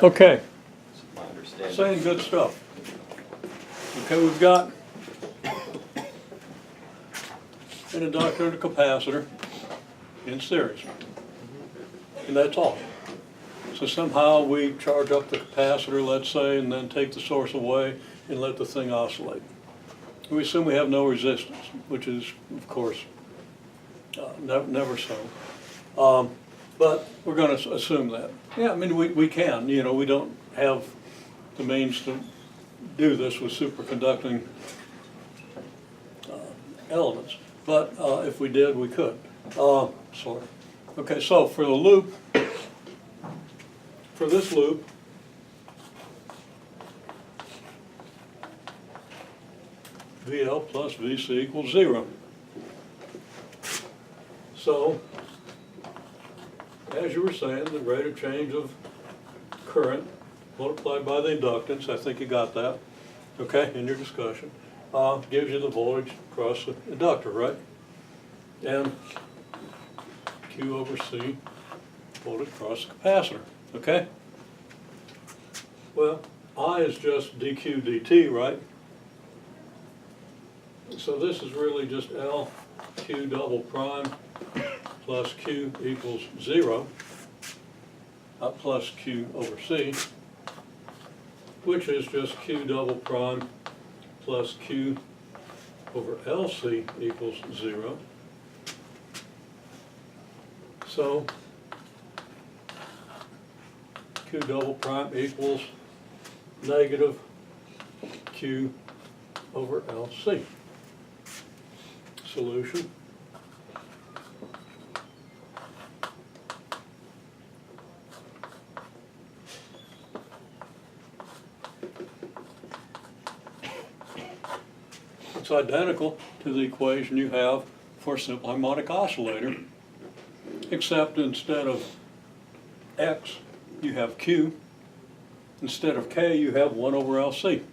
Okay, That's my understanding. saying good stuff. Okay, we've got an inductor and a capacitor in series. And that's all. So somehow we charge up the capacitor, let's say, and then take the source away and let the thing oscillate. We assume we have no resistance, which is, of course, never so. But we're going to assume that. Yeah, I mean, we can. You know, we don't have the means to do this with superconducting elements. But if we did, we could. Sorry. Okay, so for the loop, for this loop, VL plus VC equals 0. So, as you were saying, the rate of change of current multiplied by the inductance, I think you got that, okay, in your discussion, gives you the voltage across the inductor, right? And Q over C voltage across the capacitor, okay? Well, I is just dQ dt, right? So this is really just L Q double prime plus Q equals 0, plus Q over C, which is just Q double prime plus Q over LC equals 0. So Q double prime equals negative Q over LC. Solution. It's identical to the equation you have for a simple harmonic oscillator, except instead of X, you have Q. Instead of K, you have 1 over LC.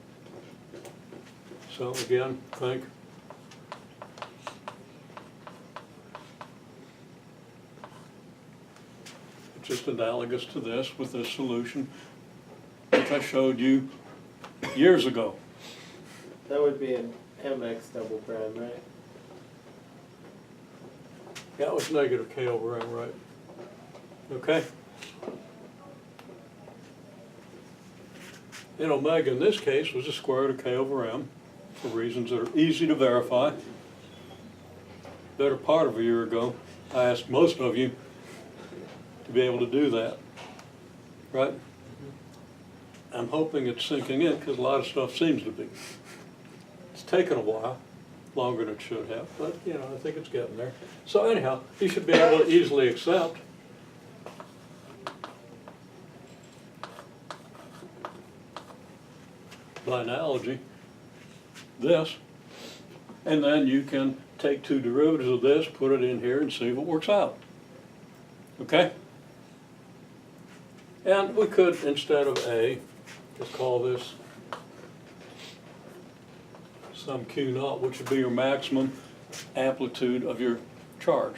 So again, think it's just analogous to this with this solution, which I showed you years ago. That would be an MX double prime, right? Yeah, it was negative K over M, right? Okay? And omega in this case was the square root of K over M for reasons that are easy to verify. Better part of a year ago, I asked most of you to be able to do that, right? I'm hoping it's sinking in because a lot of stuff seems to be. It's taken a while, longer than it should have, but you know, I think it's getting there. So anyhow, you should be able to easily accept by analogy this, and then you can take two derivatives of this, put it in here, and see what works out. Okay? And we could, instead of A, just call this some Q naught, which would be your maximum amplitude of your charge.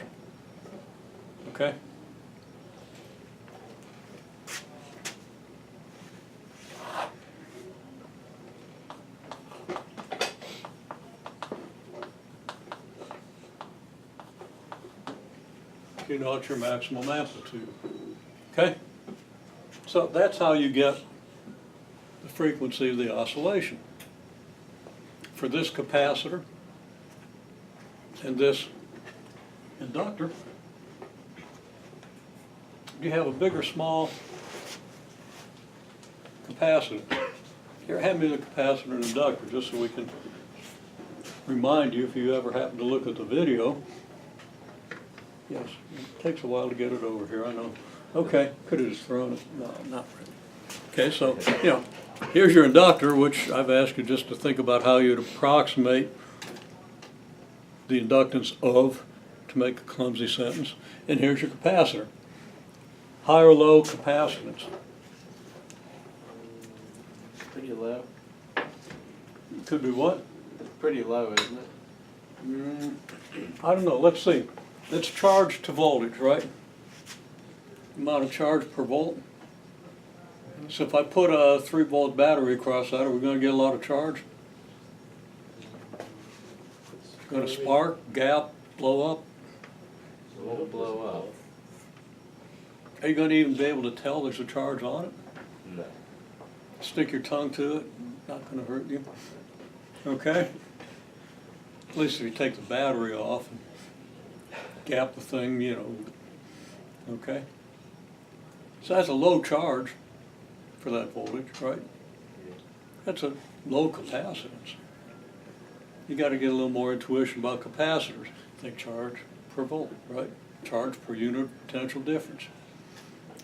Okay? Q naught your maximum amplitude. Okay? So that's how you get the frequency of the oscillation. For this capacitor and this inductor, you have a big or small capacitor. Here, hand me the capacitor and inductor just so we can remind you if you ever happen to look at the video. Yes, it takes a while to get it over here, I know. Okay, could have just thrown it. No, not really. Okay, so, you know, here's your inductor, which I've asked you just to think about how you'd approximate the inductance of to make a clumsy sentence. And here's your capacitor. High or low capacitance? Pretty low. Could be what? It's pretty low, isn't it? I don't know, let's see. It's charge to voltage, right? Amount of charge per volt. So if I put a 3-volt battery across that, are we going to get a lot of charge? Going to spark, gap, blow up? It won't blow up. Are you going to even be able to tell there's a charge on it? No. Stick your tongue to it, not going to hurt you. Okay? At least if you take the battery off and gap the thing, you know. Okay? So that's a low charge for that voltage, right? That's a low capacitance. You got to get a little more intuition about capacitors. Think charge per volt, right? Charge per unit potential difference.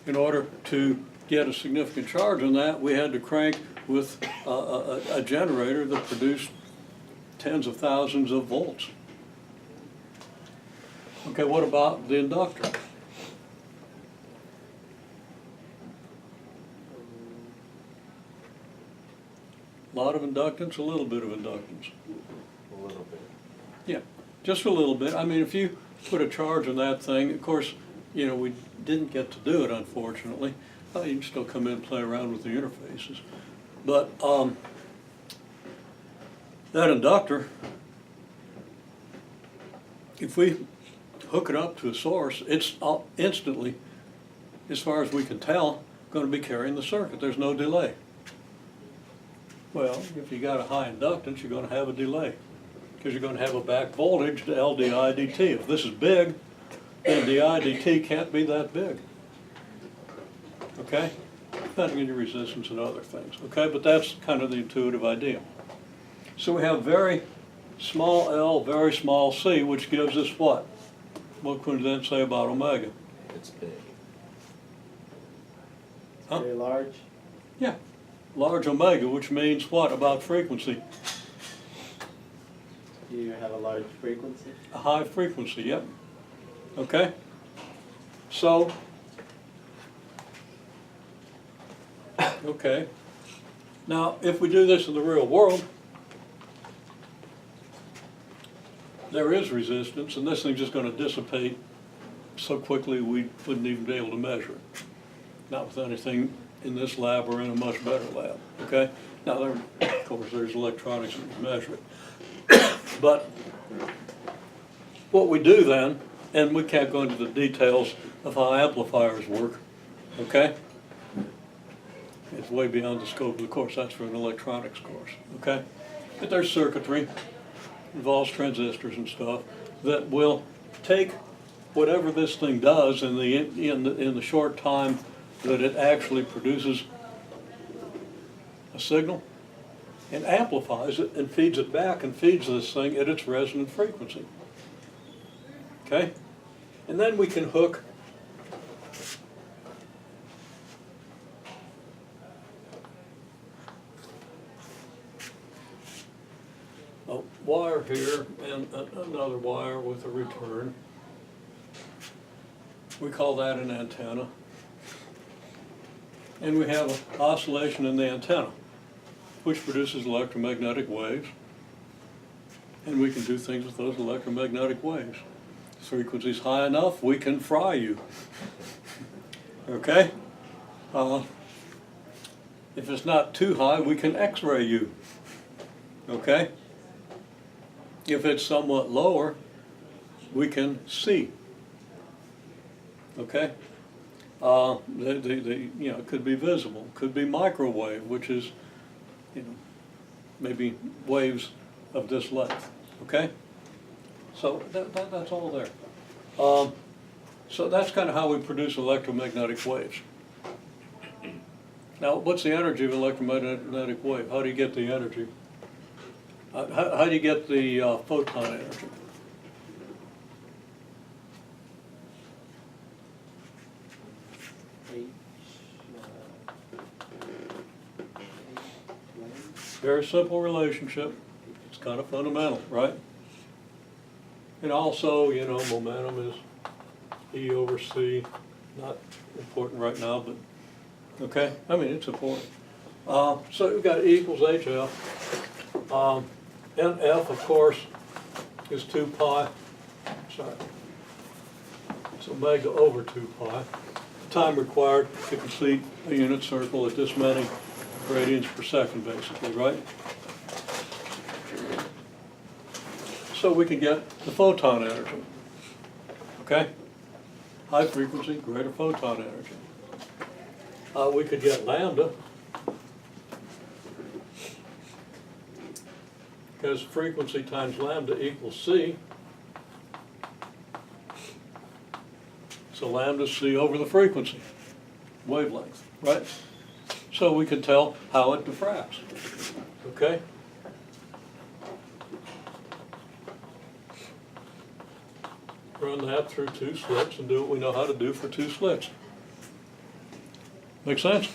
In order to get a significant charge on that, we had to crank with a generator that produced tens of thousands of volts. Okay, what about the inductor? A lot of inductance, a little bit of inductance. A little bit. Yeah, just a little bit. I mean, if you put a charge on that thing, of course, you know, we didn't get to do it, unfortunately. You can still come in and play around with the interfaces. But that inductor, if we hook it up to a source, it's instantly, as far as we can tell, going to be carrying the circuit. There's no delay. Well, if you got a high inductance, you're going to have a delay because you're going to have a back voltage to LDI/dt. If this is big, then di/dt can't be that big. Okay? Depending on your resistance and other things. Okay? But that's kind of the intuitive idea. So we have very small l, very small c, which gives us what? What can we then say about omega? It's big. Huh? Very large. Yeah. Large omega, which means what about frequency? You have a large frequency. A high frequency, yep. Okay? So, okay. Now, if we do this in the real world, there is resistance, and this thing's just going to dissipate so quickly we wouldn't even be able to measure it. Not with anything in this lab or in a much better lab, okay? Now, there, of course, there's electronics that can measure it. But what we do then, and we can't go into the details of how amplifiers work, okay? It's way beyond the scope of the course. That's for an electronics course, okay? But there's circuitry, involves transistors and stuff, that will take whatever this thing does in the short time that it actually produces a signal and amplifies it and feeds it back and feeds this thing at its resonant frequency. Okay? And then we can hook a wire here and another wire with a return. We call that an antenna. And we have an oscillation in the antenna, which produces electromagnetic waves. And we can do things with those electromagnetic waves. The frequency's high enough, we can fry you. Okay? If it's not too high, we can X-ray you. Okay? If it's somewhat lower, we can see. Okay? You know, it could be visible, could be microwave, which is, you know, maybe waves of this length. Okay? So that's all there. So that's kind of how we produce electromagnetic waves. Now, what's the energy of an electromagnetic wave? How do you get the energy? How do you get the photon energy? Very simple relationship. It's kind of fundamental, right? And also, you know, momentum is E over C. Not important right now, but okay. I mean, it's important. So we've got E equals HF. NF, of course, is 2 pi. Sorry. It's omega over 2 pi. time required to complete a unit circle at this many radians per second, basically, right? So we can get the photon energy, okay? High frequency, greater photon energy. We could get lambda, because frequency times lambda equals c. So lambda is c over the frequency, wavelength, right? So we can tell how it diffracts, okay? Run that through 2 slits and do what we know how to do for 2 slits. Make sense?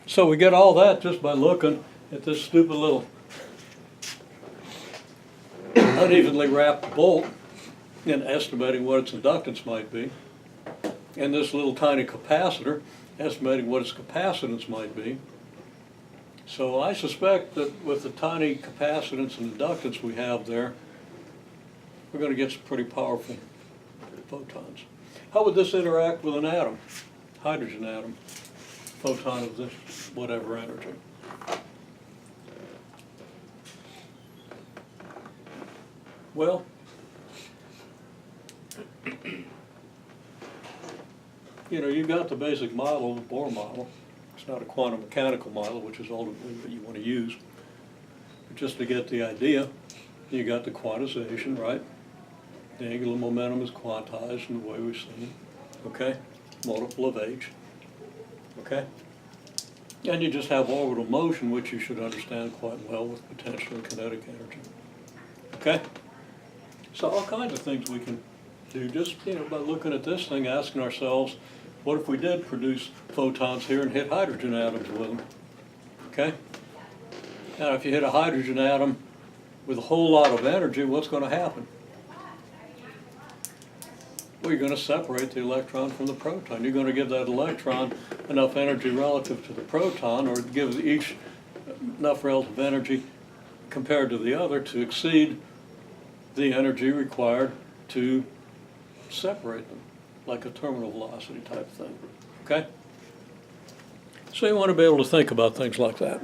So we get all that just by looking at this stupid little unevenly wrapped bolt and estimating what its inductance might be, and this little tiny capacitor estimating what its capacitance might be. So I suspect that with the tiny capacitance and inductance we have there, we're going to get some pretty powerful photons. How would this interact with an atom, hydrogen atom, photon of this whatever energy? Well, you know, you've got the basic model, the Bohr model. It's not a quantum mechanical model, which is ultimately what you want to use. But just to get the idea, you got the quantization, right? The angular momentum is quantized in the way we've seen, okay? Multiple of h, okay? And you just have orbital motion, which you should understand quite well with potential and kinetic energy, okay? So all kinds of things we can do just, you know, by looking at this thing, asking ourselves, what if we did produce photons here and hit hydrogen atoms with them, okay? Now if you hit a hydrogen atom with a whole lot of energy, what's going to happen? Well, you're going to separate the electron from the proton. You're going to give that electron enough energy relative to the proton, or give each enough relative energy compared to the other to exceed the energy required to separate them, like a terminal velocity type thing, okay? So you want to be able to think about things like that.